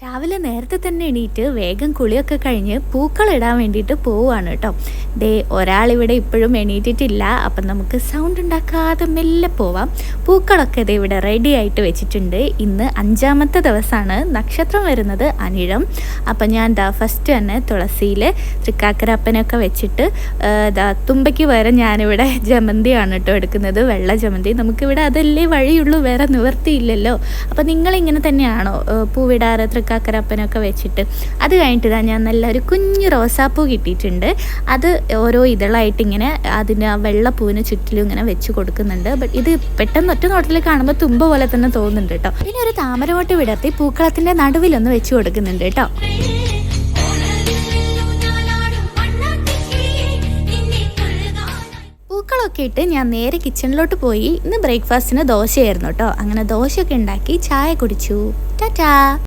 രാവിലെ നേരത്തെ തന്നെ എണീറ്റ് വേഗം കുളിയൊക്കെ കഴിഞ്ഞ് പൂക്കളിടാൻ വേണ്ടിയിട്ട് പോവുകയാണ് കേട്ടോ. ദേ ഒരാളിവിടെ ഇപ്പോഴും എണീറ്റിട്ടില്ല. അപ്പം നമുക്ക് സൗണ്ട് ഉണ്ടാക്കാതെ മെല്ലെ പോവാം. പൂക്കളൊക്കെ ദേ ഇവിടെ റെഡി ആയിട്ട് വെച്ചിട്ടുണ്ട്. ഇന്ന് 5ാമത്തെ ദിവസമാണ്. നക്ഷത്രം വരുന്നത് അനിഴം. അപ്പം ഞാൻ ഫസ്റ്റ് തന്നെ തുളസിയിൽ തൃക്കാക്കരപ്പനൊക്കെ വെച്ചിട്ട് തുമ്പയ്ക്ക് വരെ ഞാനിവിടെ ജമന്തിയാണ് കേട്ടോ എടുക്കുന്നത്. വെള്ള ജമന്തി. നമുക്കിവിടെ അതല്ലേ വഴിയുള്ളൂ, വേറെ നിവർത്തിയില്ലല്ലോ. അപ്പം നിങ്ങളിങ്ങനെ തന്നെയാണോ പൂവിടാറ്? തൃക്കാക്കരപ്പനൊക്കെ വെച്ചിട്ട് അത് കഴിഞ്ഞിട്ട് ഞാൻ നല്ലൊരു കുഞ്ഞു റോസാപ്പൂ കിട്ടിയിട്ടുണ്ട്. അത് ഓരോ ഇതളായിട്ട് ഇങ്ങനെ അതിന് ആ വെള്ളപ്പൂവിന് ചുറ്റിലും ഇങ്ങനെ വെച്ച് കൊടുക്കുന്നുണ്ട്. ബട്ട് ഇത് പെട്ടെന്ന് ഒറ്റ നോട്ടത്തിൽ കാണുമ്പോൾ തുമ്പ പോലെ തന്നെ തോന്നുന്നുണ്ട് കേട്ടോ. പിന്നെ ഒരു താമരമോട്ട് വിടർത്തി പൂക്കളത്തിൻ്റെ നടുവിലൊന്ന് വെച്ച് കൊടുക്കുന്നുണ്ട് കേട്ടോ. പൂക്കളൊക്കെ ഇട്ട് ഞാൻ നേരെ കിച്ചണിലോട്ട് പോയി. ഇന്ന് ബ്രേക്ക്ഫാസ്റ്റിന് ദോശയായിരുന്നു കേട്ടോ. അങ്ങനെ ദോശയൊക്കെ ഉണ്ടാക്കി ചായ കുടിച്ചു. ടാറ്റാ.